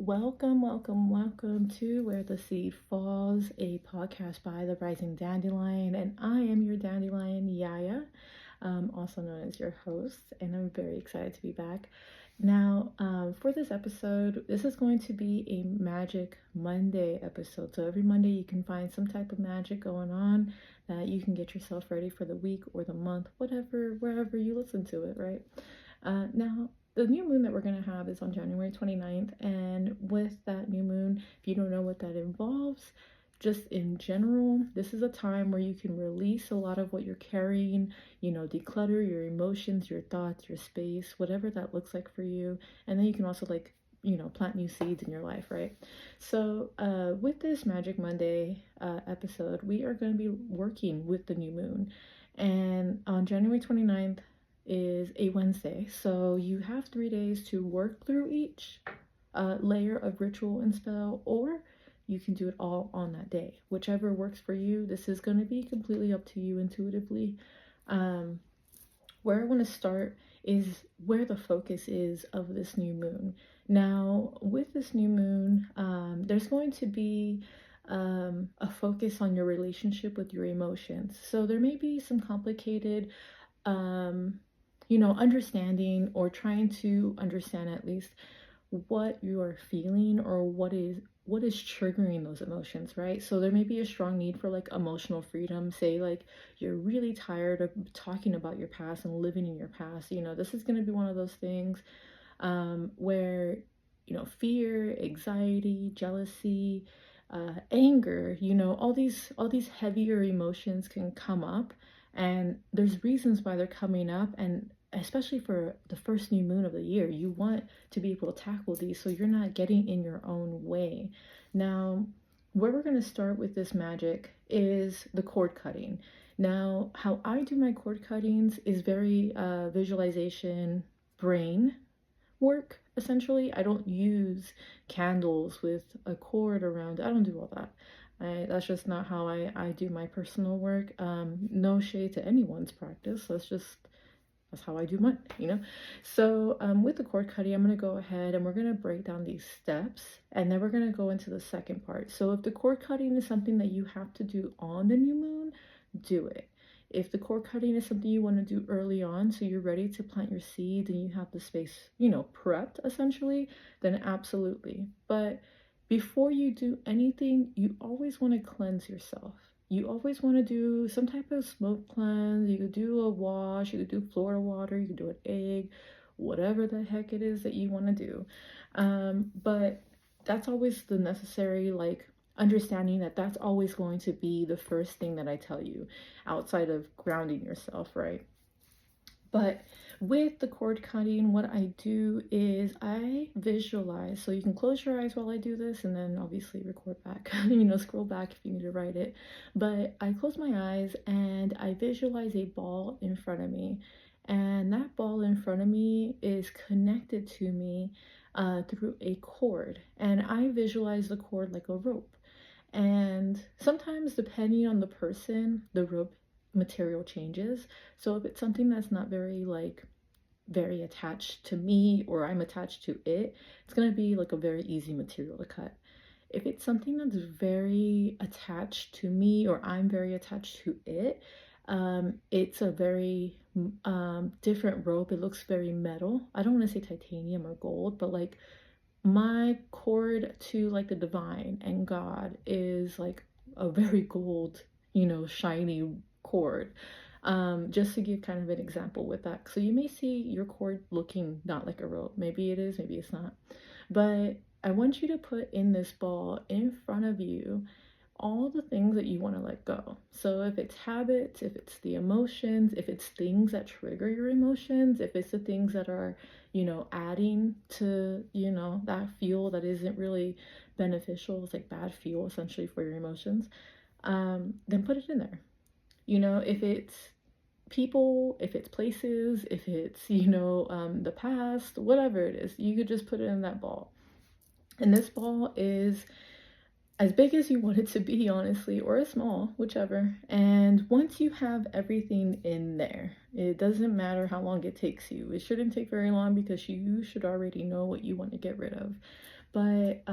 Welcome to Where the Seed Falls, a podcast by the Rising Dandelion, and I am your dandelion, Yaya, also known as your host, and I'm very excited to be back. Now, for this episode, this is going to be a Magic Monday episode. So every Monday you can find some type of magic going on that you can get yourself ready for the week or the month, whatever, wherever you listen to it, right? Now, the new moon that we're going to have is on January 29th, and with that new moon, if you don't know what that involves, just in general, this is a time where you can release a lot of what you're carrying, declutter your emotions, your thoughts, your space, whatever that looks like for you. And then you can also plant new seeds in your life, right? So with this Magic Monday episode, we are going to be working with the new moon. And on January 29th, is a Wednesday, so you have 3 days to work through each layer of ritual and spell, or you can do it all on that day, whichever works for you. This is going to be completely up to you intuitively. Where I want to start is where the focus is of this new moon. Now, with this new moon, there's going to be a focus on your relationship with your emotions. So there may be some complicated understanding, or trying to understand at least what you are feeling, or what is triggering those emotions, right? So there may be a strong need for like emotional freedom. Say like you're really tired of talking about your past and living in your past. This is going to be one of those things where fear, anxiety, jealousy, anger, all these heavier emotions can come up, and there's reasons why they're coming up. And especially for the first new moon of the year, you want to be able to tackle these so you're not getting in your own way. Now, where we're going to start with this magic is the cord cutting. Now, how I do my cord cuttings is very visualization, brain work, essentially. I don't use candles with a cord around. I don't do all that. That's just not how I do my personal work. No shade to anyone's practice. That's how I do mine, So with the cord cutting, I'm going to go ahead and we're going to break down these steps, and then we're going to go into the second part. So if the cord cutting is something that you have to do on the new moon, do it. If the cord cutting is something you want to do early on, so you're ready to plant your seeds and you have the space, prepped essentially, then absolutely. But before you do anything, you always want to cleanse yourself. You always want to do some type of smoke cleanse. You could do a wash, you could do Florida water, you could do an egg, whatever the heck it is that you want to do. But that's always the necessary, understanding that that's always going to be the first thing that I tell you outside of grounding yourself, right? But with the cord cutting, what I do is I visualize. So you can close your eyes while I do this, and then obviously record back, scroll back if you need to write it. But I close my eyes and I visualize a ball in front of me. And that ball in front of me is connected to me through a cord. And I visualize the cord like a rope. And sometimes, depending on the person, the rope material changes. So if it's something that's not very attached to me, or I'm attached to it, it's going to be like a very easy material to cut. If it's something that's very attached to me, or I'm very attached to it, it's a very different rope. It looks very metal. I don't want to say titanium or gold, but like my cord to like the divine and God is like a very gold, shiny cord. Just to give kind of an example with that. So you may see your cord looking not like a rope. Maybe it is, maybe it's not. But I want you to put in this ball in front of you all the things that you want to let go. So if it's habits, if it's the emotions, if it's things that trigger your emotions, if it's the things that are, adding to, that fuel that isn't really beneficial, it's like bad fuel essentially for your emotions, then put it in there. If it's people, if it's places, if it's, the past, whatever it is, you could just put it in that ball. And this ball is as big as you want it to be, honestly, or as small, whichever. And once you have everything in there, it doesn't matter how long it takes you. It shouldn't take very long because you should already know what you want to get rid of. But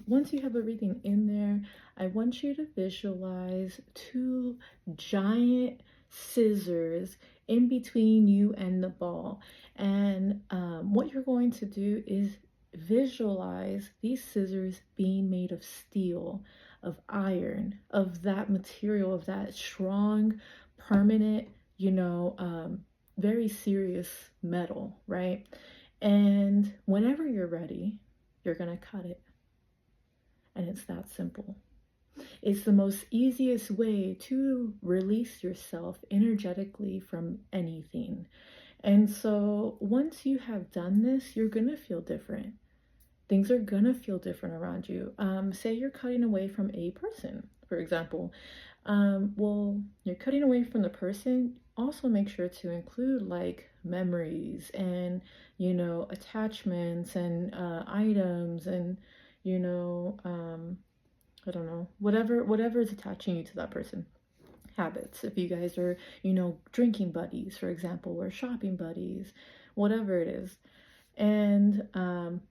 once you have everything in there, I want you to visualize two giant scissors in between you and the ball. And what you're going to do is visualize these scissors being made of steel, of iron, of that material, of that strong, permanent, very serious metal, right? And whenever you're ready, you're going to cut it. And it's that simple. It's the most easiest way to release yourself energetically from anything. And so once you have done this, you're going to feel different. Things are going to feel different around you. Say you're cutting away from a person, for example. Well, you're cutting away from the person. Also, make sure to include like memories and, attachments and items and, you know, um, I don't know, whatever is attaching you to that person. Habits. If you guys are, drinking buddies, for example, or shopping buddies, whatever it is. And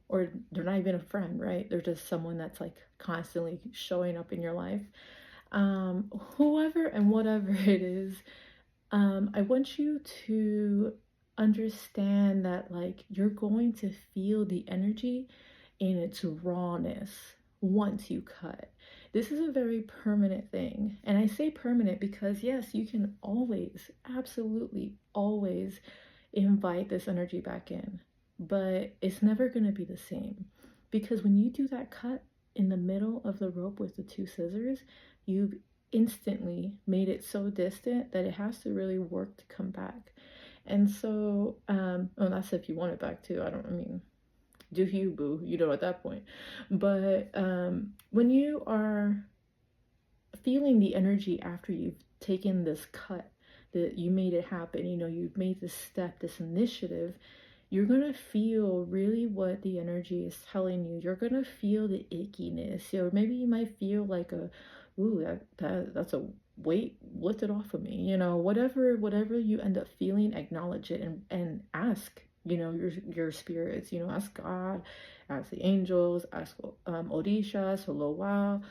or they're not even a friend, right? They're just someone that's like constantly showing up in your life. Whoever and whatever it is, I want you to understand that like you're going to feel the energy in its rawness once you cut. This is a very permanent thing. And I say permanent because, yes, you can always, absolutely always invite this energy back in, but it's never going to be the same because when you do that cut in the middle of the rope with the two scissors, you've instantly made it so distant that it has to really work to come back. And so, that's if you want it back too. I mean, do you, boo, at that point. But when you are feeling the energy after you've taken this cut, that you made it happen, you've made this step, this initiative, you're going to feel really what the energy is telling you. You're going to feel the ickiness. Or maybe you might feel like that's a weight lifted off of me. Whatever you end up feeling, acknowledge it and ask, your spirits, ask God, ask the angels, ask Odishas, Loa,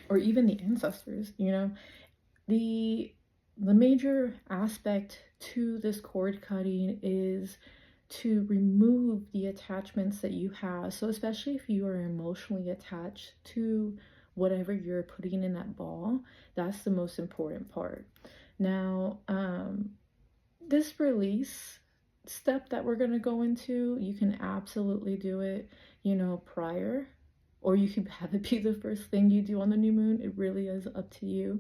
or even the ancestors, The major aspect to this cord cutting is to remove the attachments that you have. So especially if you are emotionally attached to whatever you're putting in that ball, that's the most important part. Now, this release step that we're going to go into, you can absolutely do it, prior, or you could have it be the first thing you do on the new moon. It really is up to you.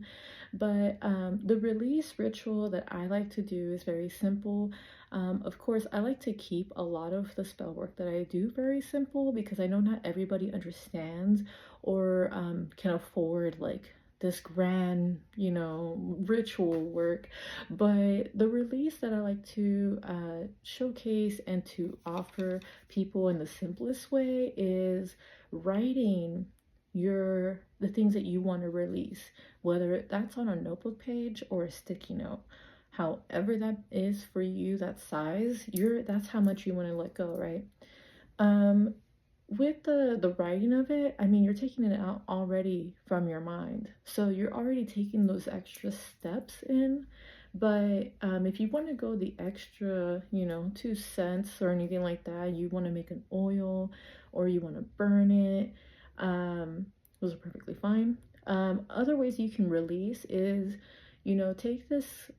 But the release ritual that I like to do is very simple. Of course, I like to keep a lot of the spell work that I do very simple because I know not everybody understands or can afford like this grand, ritual work. But the release that I like to showcase and to offer people in the simplest way is writing the things that you want to release, whether that's on a notebook page or a sticky note. However that is for you, that size, that's how much you want to let go, right? With the writing of it, I mean, you're taking it out already from your mind. So you're already taking those extra steps in. But if you want to go the extra, 2 cents or anything like that, you want to make an oil or you want to burn it, those are perfectly fine. Other ways you can release is, take this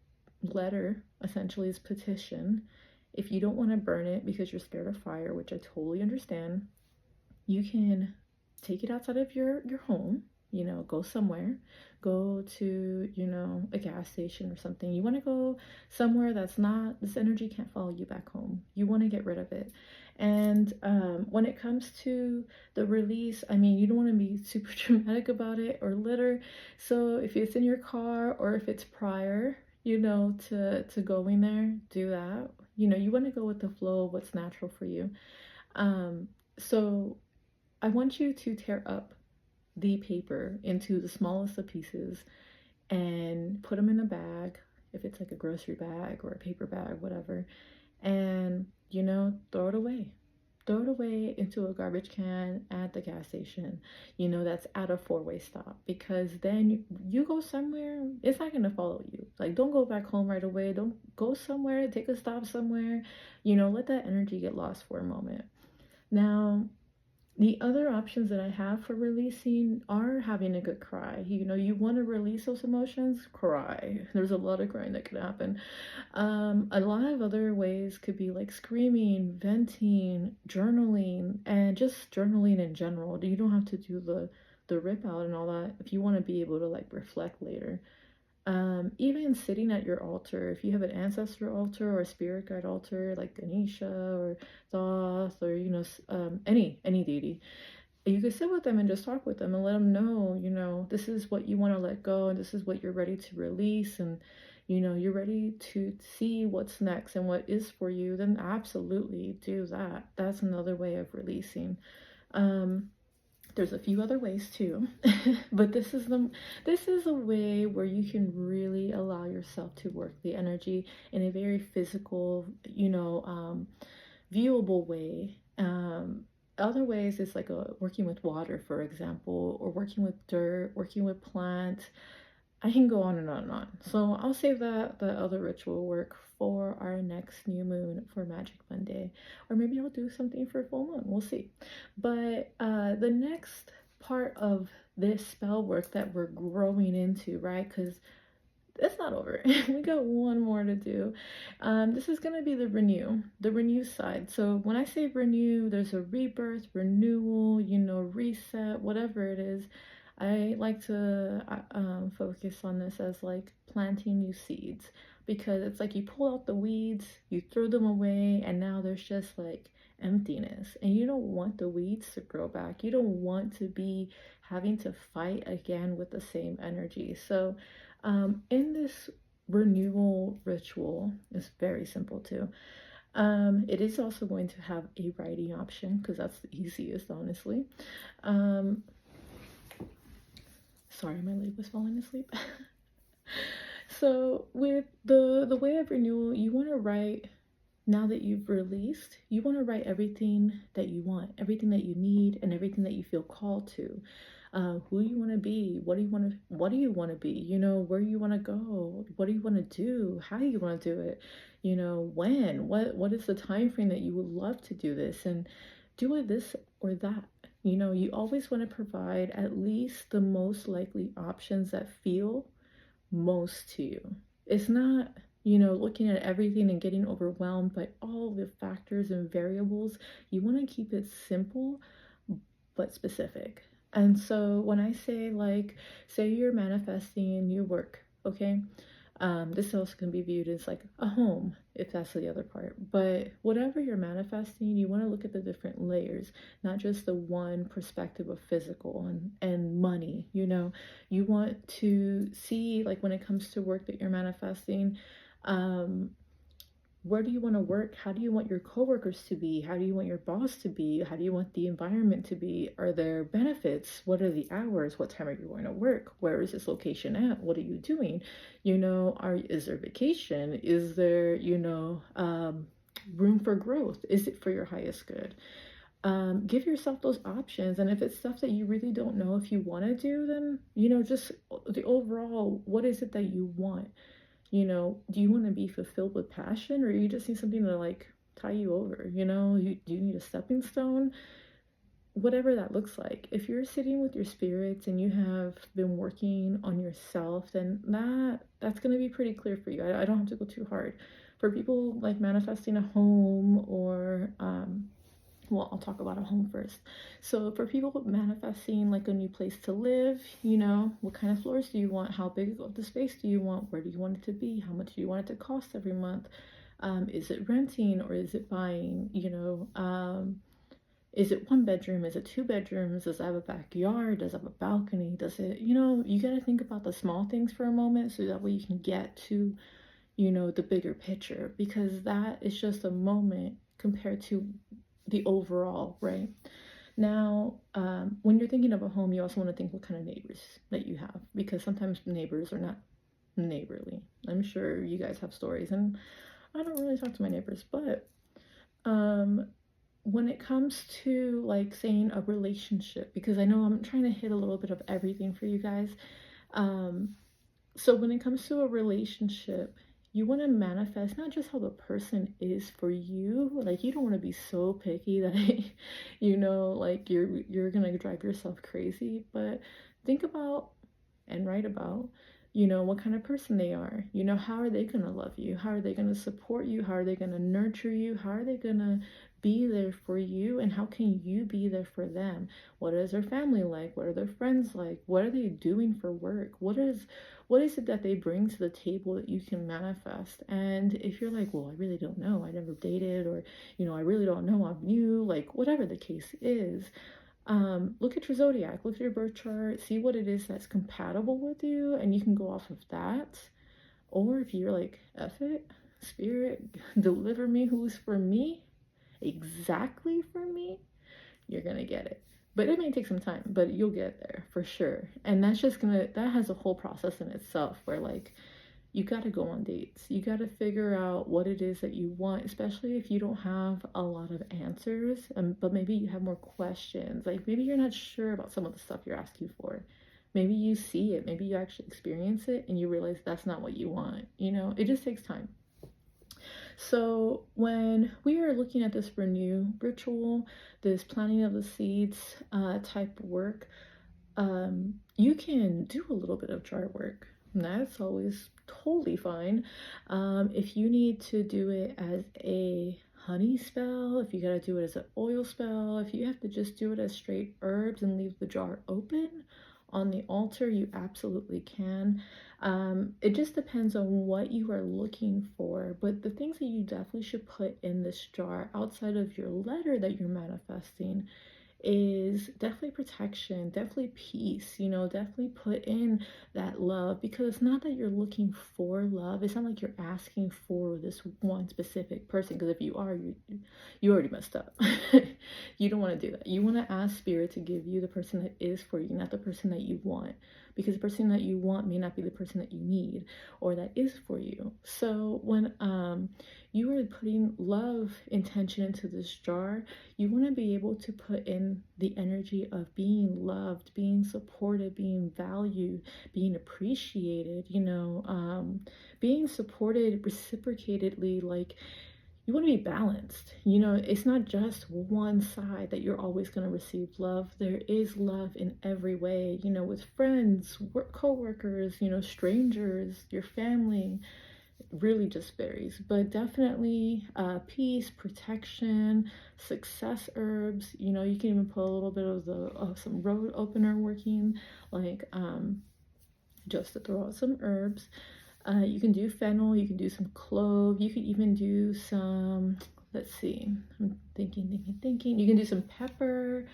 letter, essentially is petition. If you don't want to burn it because you're scared of fire, which I totally understand, you can take it outside of your home, go somewhere, go to, a gas station or something. You want to go somewhere that's not, this energy can't follow you back home. You want to get rid of it. And when it comes to the release, I mean, you don't want to be super dramatic about it or litter. So if it's in your car or if it's prior, to going there, do that. You want to go with the flow of what's natural for you. So I want you to tear up the paper into the smallest of pieces and put them in a bag, if it's like a grocery bag or a paper bag, whatever, and throw it away. throw it away into a garbage can at the gas station, that's at a four-way stop, because then you go somewhere, it's not going to follow you. Like, don't go back home right away. Don't go somewhere, take a stop somewhere, let that energy get lost for a moment. Now, the other options that I have for releasing are having a good cry. You want to release those emotions, cry. There's a lot of crying that could happen. A lot of other ways could be like screaming, venting, journaling, and just journaling in general. You don't have to do the rip out and all that if you want to be able to like reflect later. Even sitting at your altar, if you have an ancestor altar or a spirit guide altar like Ganesha or Thoth, or any deity, you could sit with them and just talk with them and let them know, this is what you want to let go, and this is what you're ready to release, and you're ready to see what's next and what is for you. Then absolutely do that. That's another way of releasing. There's a few other ways too, but this is a way where you can really allow yourself to work the energy in a very physical, viewable way. Other ways is like working with water, for example, or working with dirt, working with plants. I can go on and on and on. So I'll save the other ritual work for our next new moon, for Magic Monday. Or maybe I'll do something for full moon. We'll see. But the next part of this spell work that we're growing into, right? Because it's not over. We got one more to do. This is going to be the renew side. So when I say renew, there's a rebirth, renewal, reset, whatever it is. I like to focus on this as like planting new seeds, because it's like you pull out the weeds, you throw them away, and now there's just like emptiness. And you don't want the weeds to grow back. You don't want to be having to fight again with the same energy. So in this renewal ritual, it's very simple too. It is also going to have a writing option, because that's the easiest, honestly. Sorry, my leg was falling asleep. So with the way of renewal, you want to write, now that you've released, you want to write everything that you want, everything that you need, and everything that you feel called to. Who you want to be, what do you want to be, where you want to go, what do you want to do, how do you want to do it, when, what is the time frame that you would love to do this, and do it this or that. You always want to provide at least the most likely options that feel most to you. It's not, looking at everything and getting overwhelmed by all the factors and variables. You want to keep it simple but specific. And so when I say, like, say you're manifesting new work, okay? This also can be viewed as like a home, if that's the other part. But whatever you're manifesting, you want to look at the different layers, not just the one perspective of physical and money. You want to see, like, when it comes to work that you're manifesting, where do you want to work? How do you want your coworkers to be? How do you want your boss to be? How do you want the environment to be? Are there benefits? What are the hours? What time are you going to work? Where is this location at? What are you doing? Is there vacation? Is there, room for growth? Is it for your highest good? Give yourself those options. And if it's stuff that you really don't know if you want to do, then, just the overall, what is it that you want? Do you want to be fulfilled with passion, or you just need something to like tie you over? Do you need a stepping stone? Whatever that looks like. If you're sitting with your spirits and you have been working on yourself, then that's going to be pretty clear for you. I don't have to go too hard. For people like manifesting a home, or well, I'll talk about a home first. So for people manifesting like a new place to live, what kind of floors do you want? How big of the space do you want? Where do you want it to be? How much do you want it to cost every month? Is it renting or is it buying? Is it one bedroom? Is it two bedrooms? Does it have a backyard? Does it have a balcony? Does it, you got to think about the small things for a moment, so that way you can get to, the bigger picture, because that is just a moment compared to the overall, right? Now, when you're thinking of a home, you also want to think what kind of neighbors that you have, because sometimes neighbors are not neighborly. I'm sure you guys have stories, and I don't really talk to my neighbors, but when it comes to like saying a relationship, because I know I'm trying to hit a little bit of everything for you guys. Um, so when it comes to a relationship, you want to manifest not just how the person is for you. Like you don't want to be so picky that like you're gonna drive yourself crazy. But think about and write about, what kind of person they are. How are they gonna love you? How are they gonna support you? How are they gonna nurture you? How are they gonna be there for you? And how can you be there for them? What is their family like? What are their friends like? What are they doing for work? What is it that they bring to the table that you can manifest? And if you're like, well, I really don't know, I never dated, or I really don't know, I'm new, like whatever the case is, look at your zodiac, look at your birth chart, see what it is that's compatible with you, and you can go off of that. Or if you're like, F it, spirit, deliver me who's for me, exactly for me, you're gonna get it. But it may take some time, but you'll get there for sure. And that has a whole process in itself where like you got to go on dates. You got to figure out what it is that you want, especially if you don't have a lot of answers, but maybe you have more questions. Like maybe you're not sure about some of the stuff you're asking for. Maybe you see it, maybe you actually experience it and you realize that's not what you want. It just takes time. So when we are looking at this renew ritual, this planting of the seeds type work, you can do a little bit of chart work. And that's always totally fine. If you need to do it as a honey spell, if you gotta do it as an oil spell, if you have to just do it as straight herbs and leave the jar open on the altar, you absolutely can. It just depends on what you are looking for, but the things that you definitely should put in this jar outside of your letter that you're manifesting is definitely protection, definitely peace, definitely put in that love, because it's not that you're looking for love. It's not like you're asking for this one specific person, because if you are, you already messed up. You don't want to do that. You want to ask spirit to give you the person that is for you, not the person that you want, because the person that you want may not be the person that you need or that is for you. So when you are putting love intention into this jar, you want to be able to put in the energy of being loved, being supported, being valued, being appreciated, being supported reciprocatedly. Like you want to be balanced. It's not just one side that you're always going to receive love. There is love in every way, with friends, co-workers, strangers, your family. It really just varies, but definitely peace, protection, success herbs. You can even put a little bit of some road opener working, like just to throw out some herbs. You can do fennel, you can do some clove, you can even do some, let's see, I'm thinking. You can do some pepper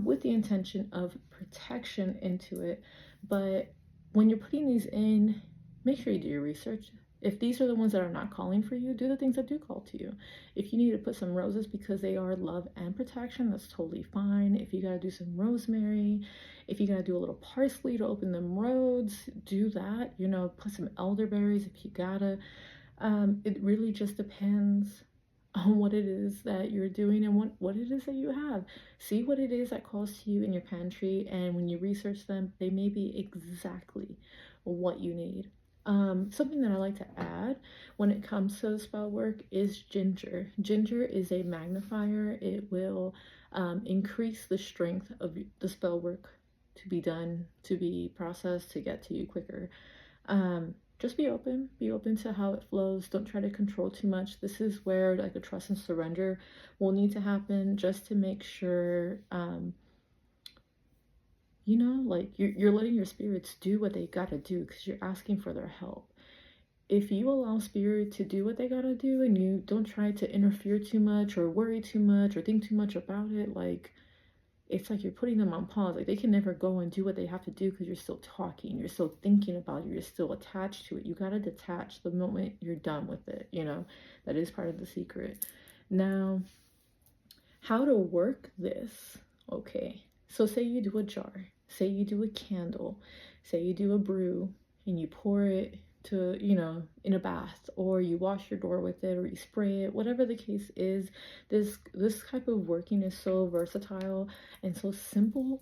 with the intention of protection into it. But when you're putting these in, make sure you do your research. If these are the ones that are not calling for you, do the things that do call to you. If you need to put some roses because they are love and protection, that's totally fine. If you got to do some rosemary, if you got to do a little parsley to open them roads, do that. Put some elderberries if you gotta. It really just depends on what it is that you're doing and what it is that you have. See what it is that calls to you in your pantry, and when you research them, they may be exactly what you need. Something that I like to add when it comes to the spell work is ginger. Ginger is a magnifier. It will increase the strength of the spell work to be done, to be processed, to get to you quicker. Just be open to how it flows. Don't try to control too much. This is where like a trust and surrender will need to happen, just to make sure like you're letting your spirits do what they gotta do, because you're asking for their help. If you allow spirit to do what they gotta do and you don't try to interfere too much or worry too much or think too much about it, like it's like you're putting them on pause. Like they can never go and do what they have to do because you're still talking, you're still thinking about it, you're still attached to it. You gotta detach the moment you're done with it. That is part of the secret. Now, how to work this? Okay, so say you do a jar, say you do a candle, say you do a brew, and you pour it to, you know, in a bath, or you wash your door with it, or you spray it, whatever the case is. This type of working is so versatile and so simple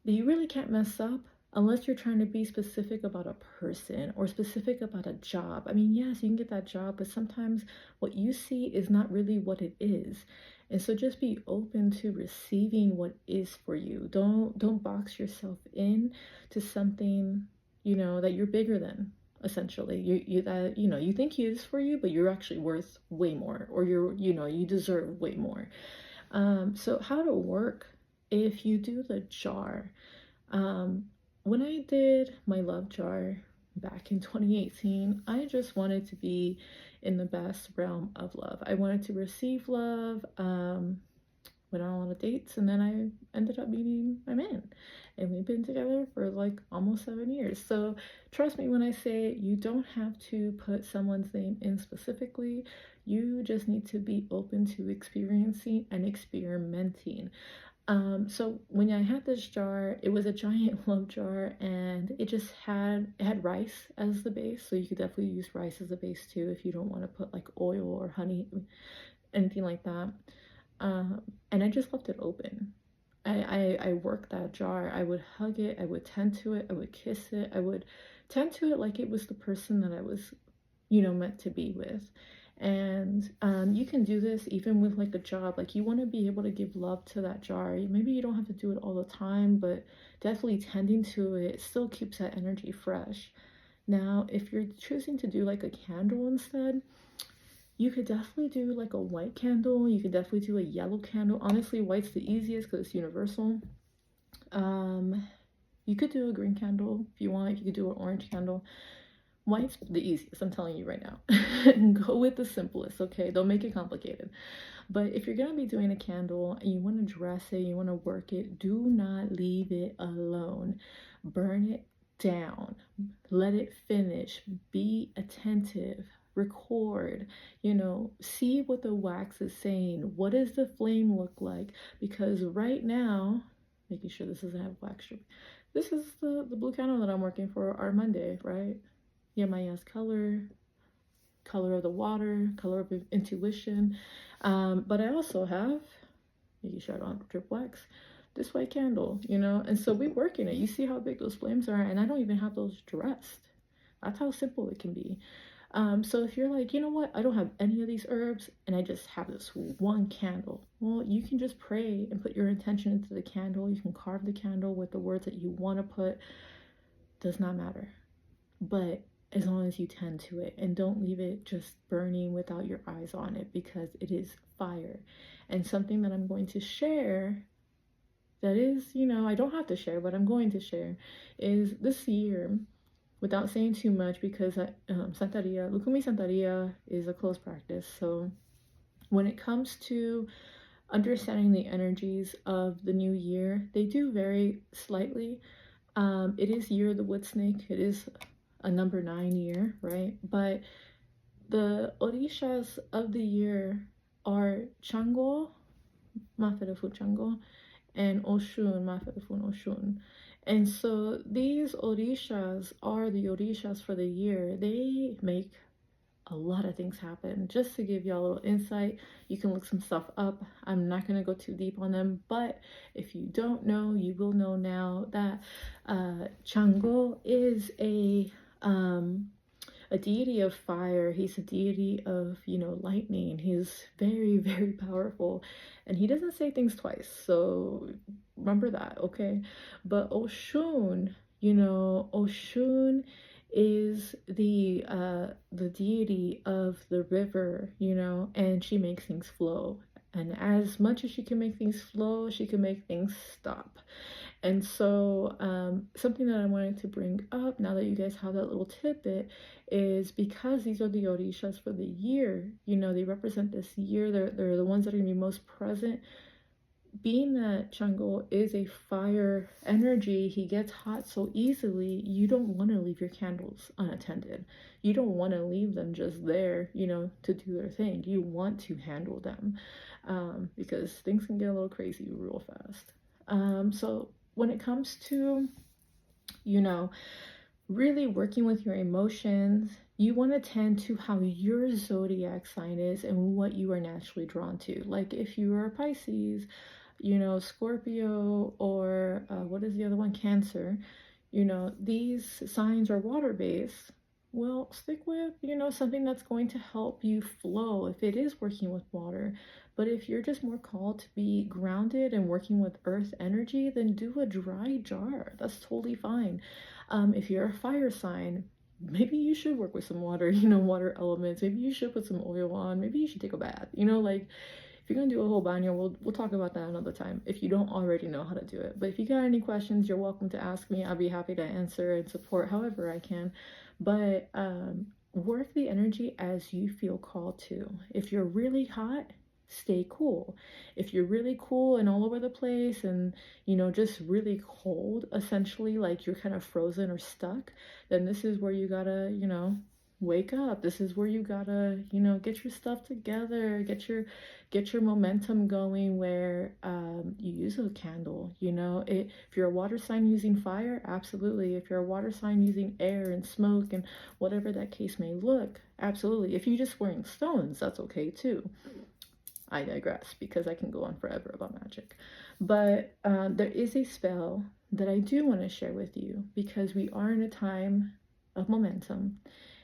that you really can't mess up unless you're trying to be specific about a person or specific about a job. I mean, yes, you can get that job, but sometimes what you see is not really what it is. And so just be open to receiving what is for you. Don't box yourself in to something, you know, that you're bigger than. Essentially, you that, you know, you think he is for you, but you're actually worth way more, or you're, you know, you deserve way more. So how to work if you do the jar. Um, when I did my love jar back in 2018, I just wanted to be in the best realm of love. I wanted to receive love. Went on a lot of dates, and then I ended up meeting my man, and we've been together for like almost 7 years. So trust me when I say you don't have to put someone's name in specifically. You just need to be open to experiencing and experimenting. So when I had this jar, it was a giant love jar, and it had rice as the base. So you could definitely use rice as a base too if you don't want to put like oil or honey, anything like that. And I just left it open. I worked that jar. I would hug it. I would tend to it. I would kiss it. I would tend to it like it was the person that I was, you know, meant to be with. And you can do this even with like a job. Like you want to be able to give love to that jar. Maybe you don't have to do it all the time, but definitely tending to it still keeps that energy fresh. Now, if you're choosing to do like a candle instead, you could definitely do like a white candle. You could definitely do a yellow candle. Honestly, white's the easiest because it's universal. Um, you could do a green candle if you want. You could do an orange candle. White's the easiest, I'm telling you right now. Go with the simplest, okay? Don't make it complicated. But if you're gonna be doing a candle and you want to dress it, you want to work it, do not leave it alone. Burn it down. Let it finish. Be attentive. Record, you know, see what the wax is saying. What does the flame look like? Because right now, making sure this doesn't have wax strip. This is the blue candle that I'm working for our Monday, right? Yeah, my yes color of the water, color of intuition. But I also have, making sure I don't have drip wax, this white candle, you know? And so we work in it. You see how big those flames are, and I don't even have those dressed. That's how simple it can be. So if you're like, you know what, I don't have any of these herbs and I just have this one candle, well, you can just pray and put your intention into the candle. You can carve the candle with the words that you want to put. Does not matter. But as long as you tend to it and don't leave it just burning without your eyes on it, because it is fire. And something that I'm going to share that is, you know, I don't have to share, but I'm going to share, is this year, without saying too much, because Santeria, Lukumi Santeria is a closed practice. So when it comes to understanding the energies of the new year, they do vary slightly. It is year of the wood snake. It is a number 9 year, right? But the orishas of the year are Chango, Mafedefu Chango, and Oshun, Mafedefu Oshun. And so these orishas are the orishas for the year. They make a lot of things happen. Just to give y'all a little insight, you can look some stuff up. I'm not going to go too deep on them, but if you don't know, you will know now that Chango is a deity of fire. He's a deity of, you know, lightning. He's very, very powerful, and he doesn't say things twice. So remember that, okay? But Oshun, you know, Oshun is the deity of the river, you know, and she makes things flow. And as much as she can make things flow, she can make things stop. And so something that I wanted to bring up now that you guys have that little tidbit is because these are the orishas for the year, you know, they represent this year. They're the ones that are going to be most present. Being that Chango is a fire energy, he gets hot so easily, you don't want to leave your candles unattended. You don't want to leave them just there, you know, to do their thing. You want to handle them because things can get a little crazy real fast. So when it comes to, you know, really working with your emotions, you want to tend to how your zodiac sign is and what you are naturally drawn to. Like if you are Pisces, Scorpio, or what is the other one? Cancer. These signs are water based. Well, stick with, something that's going to help you flow if it is working with water. But if you're just more called to be grounded and working with earth energy, then do a dry jar. That's totally fine. If you're a fire sign, maybe you should work with some water, water elements. Maybe you should put some oil on. Maybe you should take a bath. Like if you're gonna do a whole baño, we'll talk about that another time if you don't already know how to do it. But if you got any questions, you're welcome to ask me. I'll be happy to answer and support however I can. But work the energy as you feel called to. If you're really hot, stay cool. If you're really cool and all over the place and just really cold, essentially like you're kind of frozen or stuck, then this is where you gotta wake up. This is where you gotta get your stuff together, get your momentum going, where you use a candle. If you're a water sign using fire, absolutely. If you're a water sign using air and smoke and whatever that case may look, absolutely. If you're just wearing stones, that's okay too. I digress because I can go on forever about magic. But there is a spell that I do want to share with you because we are in a time of momentum.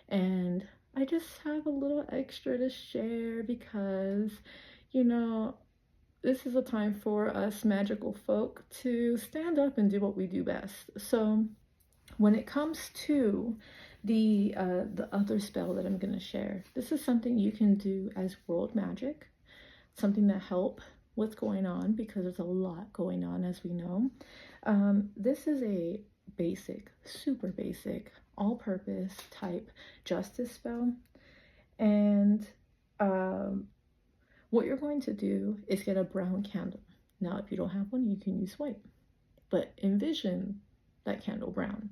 And I just have a little extra to share because, this is a time for us magical folk to stand up and do what we do best. So when it comes to the other spell that I'm going to share, this is something you can do as world magic, something that help what's going on because there's a lot going on, as we know. This is a basic, super basic, all-purpose type justice spell. And what you're going to do is get a brown candle. Now, if you don't have one, you can use white, but envision that candle brown.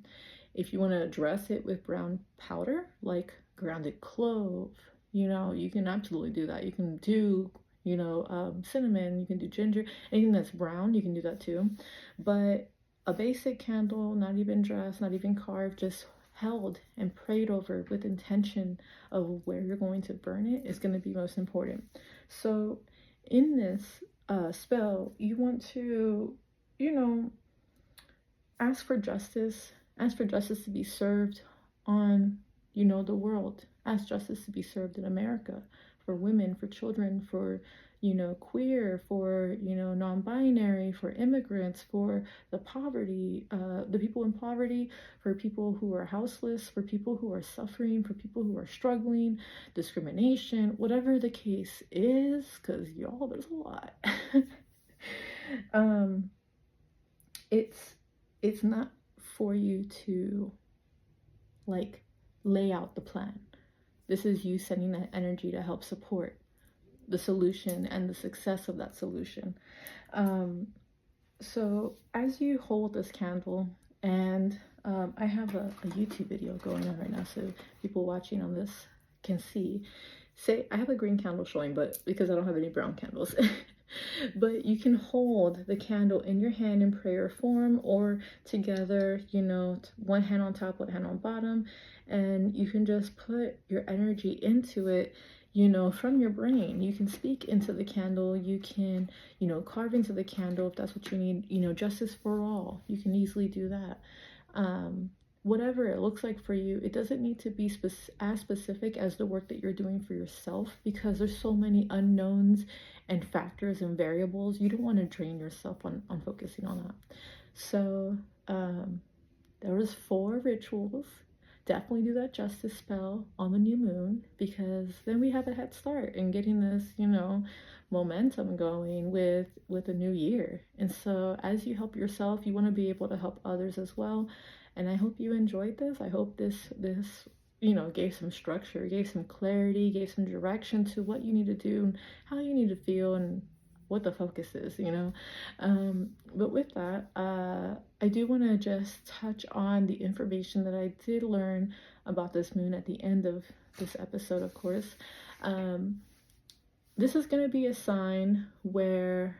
If you want to dress it with brown powder, like grounded clove, you can absolutely do that. You can do cinnamon, you can do ginger, anything that's brown, you can do that too. But a basic candle, not even dressed, not even carved, just held and prayed over with intention of where you're going to burn it is going to be most important. So in this spell, you want to, ask for justice to be served on, the world. Ask justice to be served in America for women, for children, for queer, for non-binary, for immigrants, for the poverty, the people in poverty, for people who are houseless, for people who are suffering, for people who are struggling, discrimination, whatever the case is, because y'all, there's a lot. It's not for you to lay out the plan. This is you sending that energy to help support the solution and the success of that solution. So as you hold this candle, and I have a YouTube video going on right now, so people watching on this can see. Say I have a green candle showing, but because I don't have any brown candles. But you can hold the candle in your hand in prayer form or together, one hand on top, one hand on bottom, and you can just put your energy into it, from your brain. You can speak into the candle, you can, carve into the candle if that's what you need, justice for all. You can easily do that. Whatever it looks like for you, it doesn't need to be as specific as the work that you're doing for yourself because there's so many unknowns and factors and variables. You don't want to drain yourself on focusing on that. So there was 4 rituals. Definitely do that justice spell on the new moon because then we have a head start in getting this, momentum going with a new year. And so as you help yourself, you want to be able to help others as well. And I hope you enjoyed this. I hope this gave some structure, gave some clarity, gave some direction to what you need to do and how you need to feel and what the focus is, But with that, I do want to just touch on the information that I did learn about this moon at the end of this episode, of course. This is going to be a sign where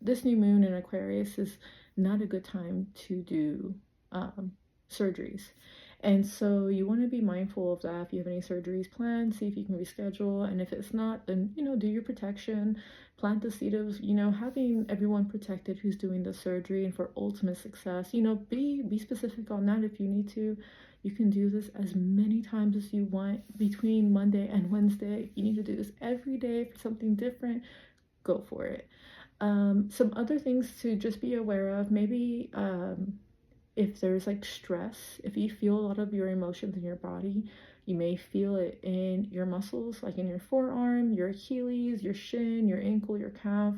this new moon in Aquarius is not a good time to do surgeries. And so you want to be mindful of that. If you have any surgeries planned, see if you can reschedule. And if it's not, then, do your protection, plant the seed of, having everyone protected who's doing the surgery and for ultimate success. Be specific on that if you need to. You can do this as many times as you want between Monday and Wednesday. If you need to do this every day for something different, go for it. Some other things to just be aware of, maybe if there's like stress, if you feel a lot of your emotions in your body, you may feel it in your muscles, like in your forearm, your Achilles, your shin, your ankle, your calf.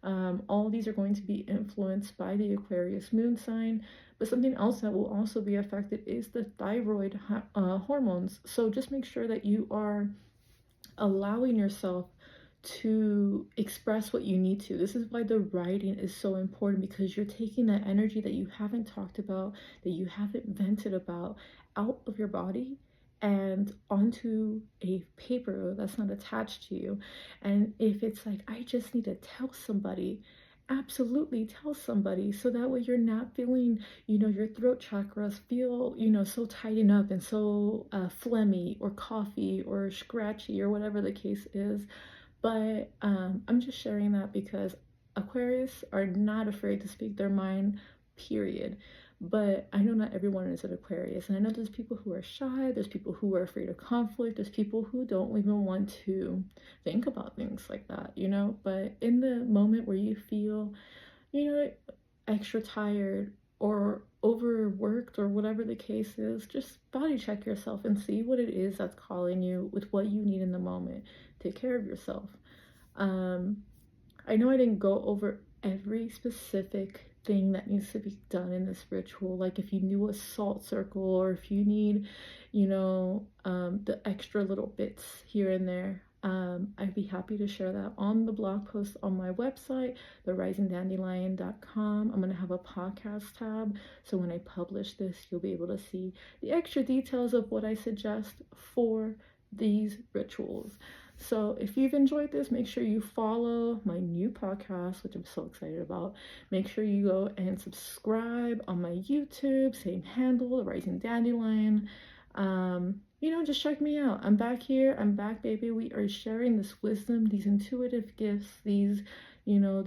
All these are going to be influenced by the Aquarius moon sign. But something else that will also be affected is the thyroid hormones. So just make sure that you are allowing yourself to express what you need to. This is why the writing is so important, because you're taking that energy that you haven't talked about, that you haven't vented about, out of your body and onto a paper that's not attached to you. And if it's like, I just need to tell somebody, absolutely tell somebody, so that way you're not feeling, your throat chakras feel, so tightened up and so phlegmy or coughy or scratchy or whatever the case is. But I'm just sharing that because Aquarius are not afraid to speak their mind, period. But I know not everyone is an Aquarius. And I know there's people who are shy, there's people who are afraid of conflict, there's people who don't even want to think about things like that, But in the moment where you feel, extra tired or overworked or whatever the case is, just body check yourself and see what it is that's calling you with what you need in the moment. Take care of yourself. I know I didn't go over every specific thing that needs to be done in this ritual. Like if you knew a salt circle, or if you need, the extra little bits here and there. I'd be happy to share that on the blog post on my website, therisingdandelion.com. I'm going to have a podcast tab, so when I publish this, you'll be able to see the extra details of what I suggest for these rituals. So if you've enjoyed this, make sure you follow my new podcast, which I'm so excited about. Make sure you go and subscribe on my YouTube, same handle, The Rising Dandelion. Just check me out. I'm back here. I'm back, baby. We are sharing this wisdom, these intuitive gifts, these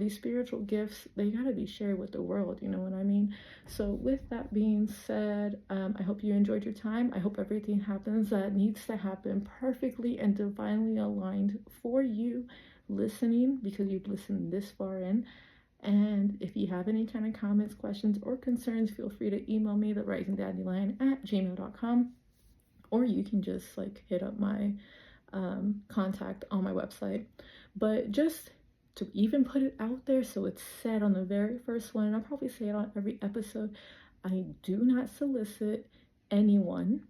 spiritual gifts. They gotta be shared with the world, you know what I mean? So with that being said, I hope you enjoyed your time. I hope everything happens that needs to happen perfectly and divinely aligned for you listening, because you've listened this far in. And if you have any kind of comments, questions, or concerns, feel free to email me, therisingdandelion@gmail.com, or you can just hit up my contact on my website. But just to even put it out there so it's said on the very first one, and I'll probably say it on every episode, I do not solicit anyone.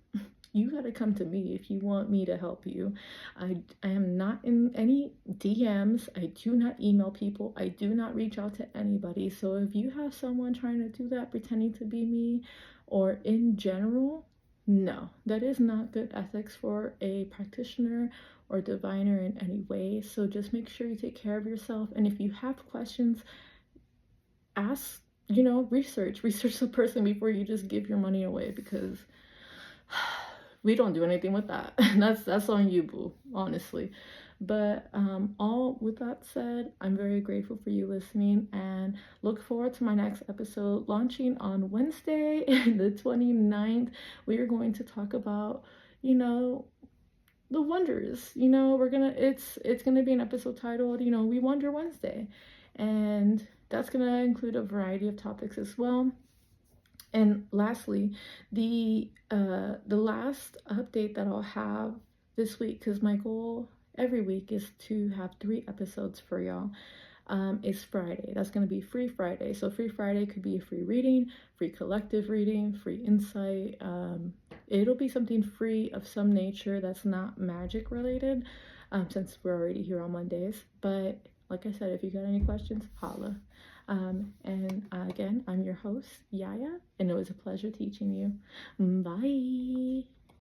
You got to come to me if you want me to help you. I am not in any DMs. I do not email people. I do not reach out to anybody. So if you have someone trying to do that, pretending to be me, or in general, no, that is not good ethics for a practitioner or diviner in any way. So just make sure you take care of yourself. And if you have questions, ask, research the person before you just give your money away, because we don't do anything with that. That's on you, boo, honestly. But all with that said, I'm very grateful for you listening, and look forward to my next episode launching on Wednesday, the 29th. We are going to talk about, the wonders. It's gonna be an episode titled, We Wonder Wednesday. And that's gonna include a variety of topics as well. And lastly, the last update that I'll have this week, because my goal every week is to have 3 episodes for y'all, is Friday. That's going to be Free Friday. So Free Friday could be a free reading, free collective reading, free insight. It'll be something free of some nature that's not magic related, since we're already here on Mondays. But like I said, if you got any questions, holla. And again, I'm your host, Yaya, and it was a pleasure teaching you. Bye.